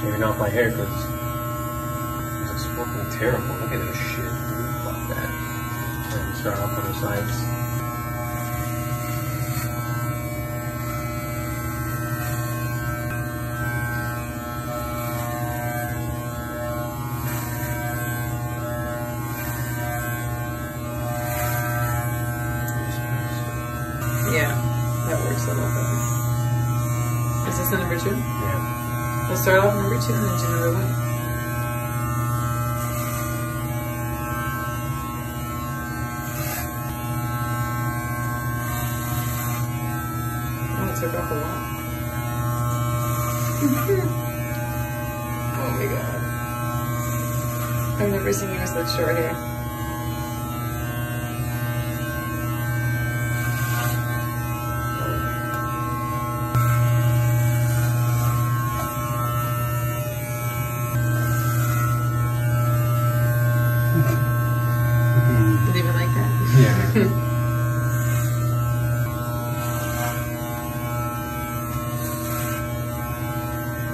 shaving off my hair because it's fucking terrible. Look at this shit. Fuck that. And start off on the sides. Yeah, that works a lot better. Is this the number 2? Yeah. We'll start off number 2 and then do number 1. Oh, it took off a lot. Oh my god. I've never seen you with such short hair.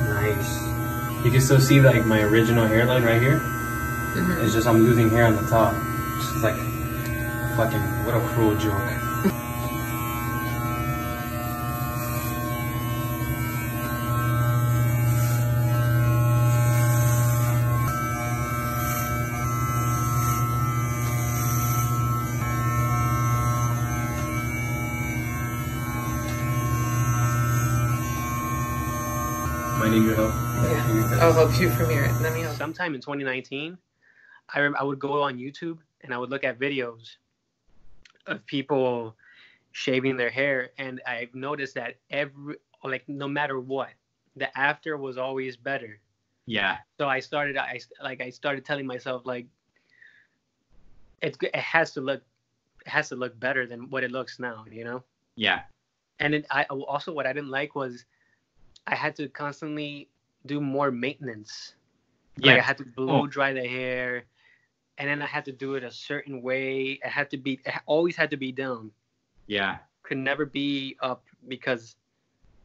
Nice. You can still see like my original hairline right here. It's just I'm losing hair on the top. It's just like fucking what a cruel joke. I need your help. Yeah. I'll help you from here. Let me help. Sometime in 2019, I would go on YouTube and I would look at videos of people shaving their hair, and I've noticed that no matter what, the after was always better. Yeah. So I started telling myself like it has to look better than what it looks now, you know? Yeah. And then what I didn't like was I had to constantly do more maintenance. Yeah. Like I had to blow dry the hair, and then I had to do it a certain way. It always had to be down. Yeah. Could never be up because,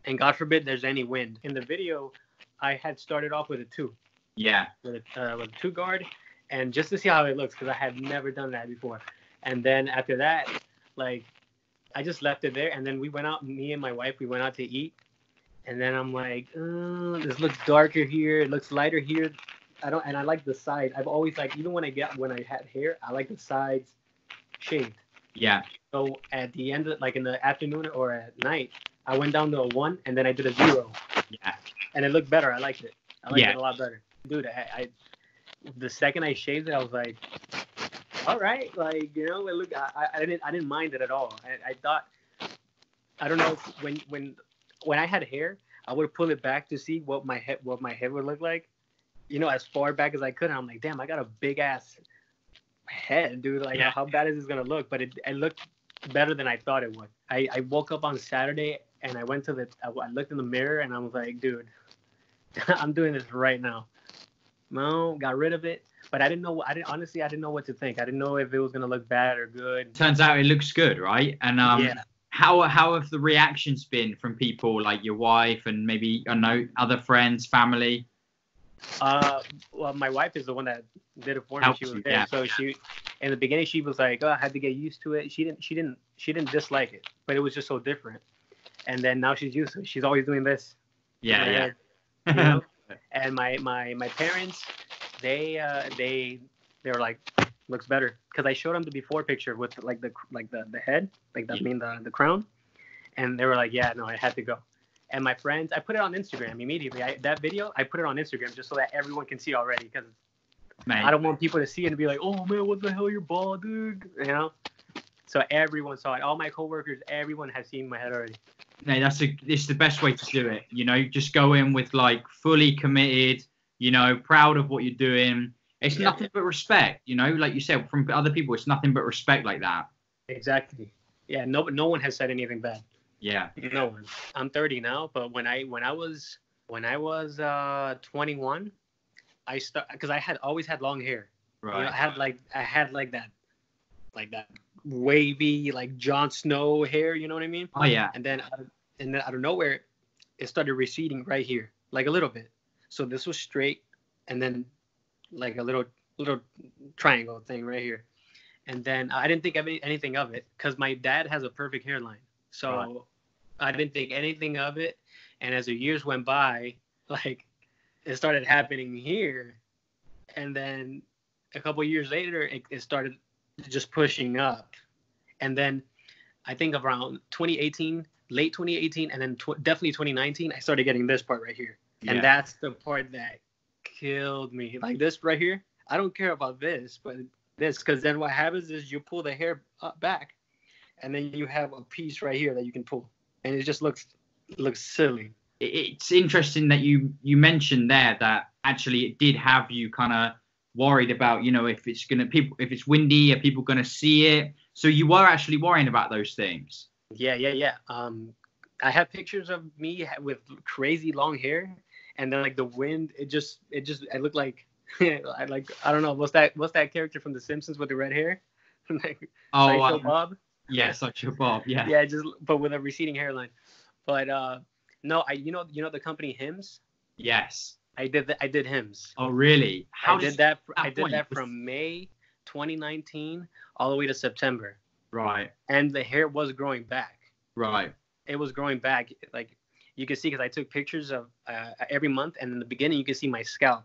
and God forbid there's any wind. In the video, I had started off with a 2. Yeah. With a 2 guard, and just to see how it looks because I had never done that before. And then after that, like, I just left it there, and then we went out. Me and my wife, we went out to eat. And then I'm like, this looks darker here. It looks lighter here. And I like the side. I've always like, even when I had hair, I like the sides shaved. Yeah. So at the end, like in the afternoon or at night, I went down to a 1 and then I did a 0. Yeah. And it looked better. I liked it. I liked it a lot better. Dude, the second I shaved it, I was like, all right, like, you know, it looked. I didn't mind it at all. I thought, I don't know, when I had hair, I would pull it back to see what my head would look like, you know, as far back as I could. And I'm like, damn, I got a big ass head, dude. Like, how bad is this gonna look? But it looked better than I thought it would. I woke up on Saturday and I went to I looked in the mirror and I was like, dude, I'm doing this right now. No, got rid of it. But I didn't know what to think. I didn't know if it was gonna look bad or good. Turns out it looks good, right? And yeah. How have the reactions been from people like your wife and maybe, I don't know, other friends, family? Well, my wife is the one that did it for me. She was there. Yeah. So she, in the beginning, she was like, "Oh, I had to get used to it." She didn't dislike it, but it was just so different. And then now she's used to it. She's always doing this. Yeah, you know? And my parents, they were like, looks better, because I showed them the before picture with like the head, like that mean the crown, and they were like, yeah, no, I had to go. And my friends, I put it on Instagram immediately. That video, I put it on Instagram just so that everyone can see already, because I don't want people to see it and be like, oh man, what the hell, you're bald, dude, you know. So everyone saw it. All my coworkers, everyone has seen my head already. No, it's the best way to do it. You know, just go in with like fully committed, you know, proud of what you're doing. It's nothing but respect, you know, like you said, from other people, it's nothing but respect like that. Exactly. Yeah, no one has said anything bad. Yeah. No one. I'm 30 now, but when I was 21, because I had always had long hair. Right. You know, I had like that wavy, like Jon Snow hair, you know what I mean? Oh yeah. And then out of nowhere, it started receding right here, like a little bit. So this was straight, and then like a little triangle thing right here. And then I didn't think of anything of it because my dad has a perfect hairline. So I didn't think anything of it. And as the years went by, like it started happening here. And then a couple years later, it started just pushing up. And then I think around 2018, late 2018, and then definitely 2019, I started getting this part right here. Yeah. And that's the part that killed me. Like this right here, I don't care about this, but this, because then what happens is you pull the hair back, and then you have a piece right here that you can pull, and it just looks silly. It's interesting that you mentioned there that actually it did have you kind of worried about, you know, if it's windy, are people gonna see it? So you were actually worrying about those things. Yeah. I have pictures of me with crazy long hair, and then like the wind, it looked like I don't know, what's that character from The Simpsons with the red hair? Like, Sideshow Bob. Yeah, Sideshow Bob. Yeah. Yeah, but with a receding hairline. But no, you know the company Hims. Yes. I did Hims. Oh really? I did that from May 2019 all the way to September. Right. And the hair was growing back. Right. It was growing back, like you can see, because I took pictures of every month, and in the beginning you can see my scalp.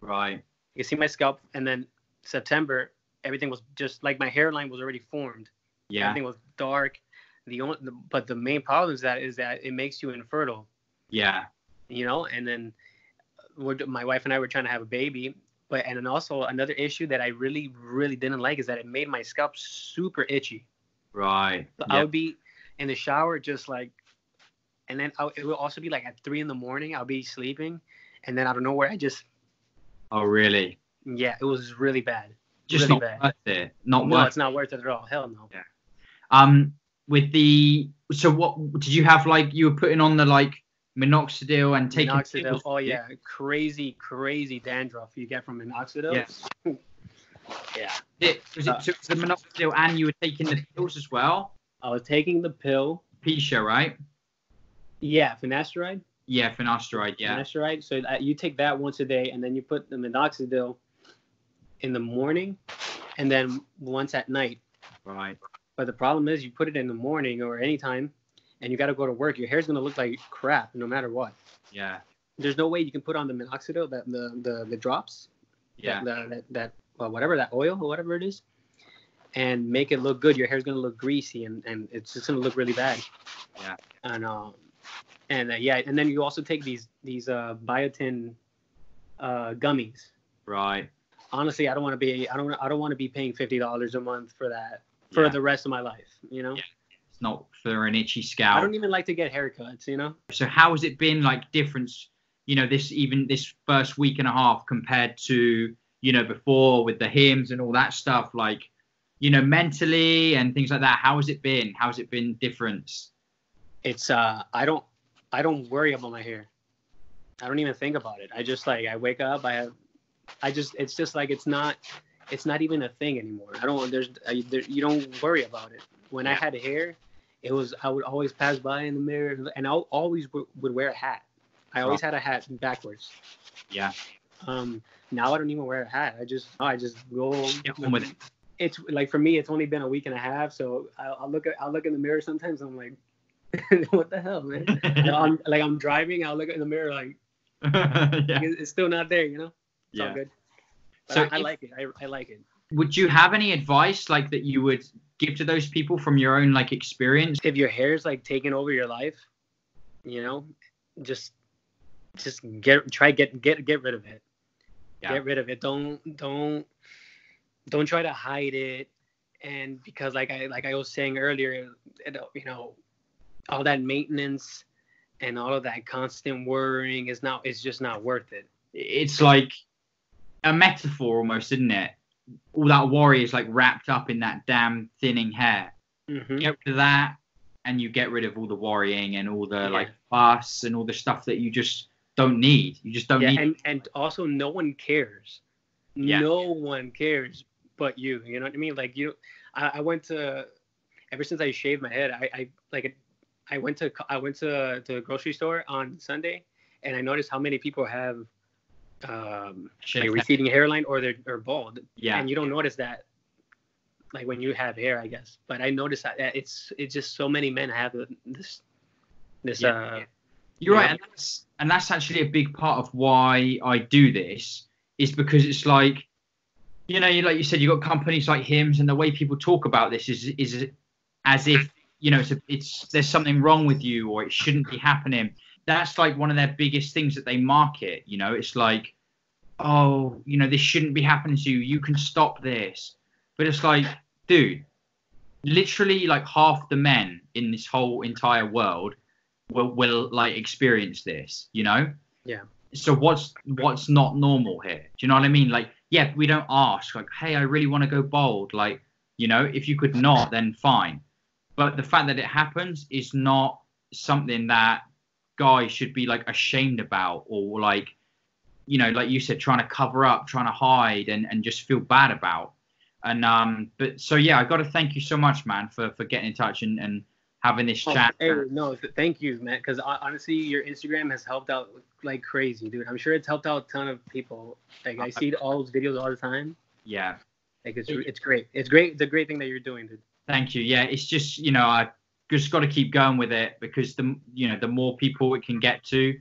Right. You can see my scalp, and then September everything was just like my hairline was already formed. Yeah. Everything was dark. But the main problem is that it makes you infertile. Yeah. You know, and then my wife and I were trying to have a baby, and then also another issue that I really, really didn't like is that it made my scalp super itchy. Right. So I would be in the shower just like, and then it would also be like at 3 a.m. I'll be sleeping, and then out of nowhere I just. Oh really? Yeah, it was really bad. Just really not bad. Worth it. No, it's not worth it at all. Hell no. Yeah. So what did you have, like you were putting on the like minoxidil and taking minoxidil? Oh yeah, crazy dandruff you get from minoxidil. Yeah. Yeah. Was it the minoxidil, and you were taking the pills as well? I was taking the pill. Pisha, right? Yeah, Finasteride. Yeah, Finasteride. Yeah. Finasteride. So you take that once a day, and then you put the minoxidil in the morning, and then once at night. Right. But the problem is, you put it in the morning or anytime, and you got to go to work. Your hair's gonna look like crap no matter what. Yeah. There's no way you can put on the minoxidil, the drops. Yeah. That whatever, that oil or whatever it is, and make it look good. Your hair's gonna look greasy, and it's just gonna look really bad. Yeah. And then you also take these biotin gummies. Right. Honestly, I don't want to be paying $50 a month for that for the rest of my life, you know? Yeah. It's not for an itchy scalp. I don't even like to get haircuts, you know? So how has it been, like, difference, you know, this first week and a half compared to, you know, before with the Hims and all that stuff, like, you know, mentally and things like that? How has it been? How's it been difference? It's I don't worry about my hair. I don't even think about it. I just, like, I wake up, it's just like it's not even a thing anymore. You don't worry about it. When I had hair, I would always pass by in the mirror, and I always would wear a hat. I always had a hat backwards. Yeah. Now I don't even wear a hat. I just go on with it. It's like, for me, it's only been a week and a half, so I'll look in the mirror sometimes, and I'm like, what the hell, man? I'm driving, I'll look in the mirror like, it's still not there, you know? It's all good. But so I like it. I like it. Would you have any advice, like, that you would give to those people from your own, like, experience? If your hair's, like, taking over your life, you know, just get rid of it. Yeah. Get rid of it. Don't try to hide it. And because like I was saying earlier, you know, all that maintenance and all of that constant worrying it's just not worth it. It's like a metaphor almost, isn't it? All that worry is like wrapped up in that damn thinning hair. Mm-hmm. Get rid of that, and you get rid of all the worrying and all the like fuss and all the stuff that you just don't need. You just don't need. And also, no one cares. Yeah. No one cares but you. You know what I mean? Like, I went to, ever since I shaved my head, I went to the grocery store on Sunday, and I noticed how many people have like receding hairline or they're bald. Yeah. And you don't notice that, like when you have hair, I guess. But I noticed that it's just so many men have this. You're right, and that's actually a big part of why I do this, is because it's like, you know, like you said, you got companies like Hims, and the way people talk about this is as if, you know, it's there's something wrong with you or it shouldn't be happening. That's like one of their biggest things that they market. You know, it's like, oh, you know, this shouldn't be happening to you. You can stop this. But it's like, dude, literally like half the men in this whole entire world will like experience this, you know? Yeah. So what's not normal here? Do you know what I mean? Like, yeah, we don't ask like, hey, I really want to go bald. Like, you know, if you could not, then fine. But the fact that it happens is not something that guys should be like ashamed about, or like, you know, like you said, trying to cover up, trying to hide and just feel bad about. And but so yeah, I got to thank you so much, man, for getting in touch and having this chat. Hey, no, thank you, man, because honestly, your Instagram has helped out like crazy, dude. I'm sure it's helped out a ton of people. Like, I see all those videos all the time. Yeah. Like, it's great. It's great. It's a great thing that you're doing, dude. Thank you. Yeah, it's just, you know, I just got to keep going with it, because the more people it can get to,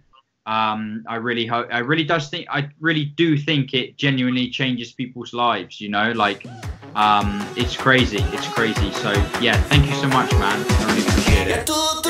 I really do think it genuinely changes people's lives, you know, like, it's crazy. So yeah, thank you so much, man. I really appreciate it.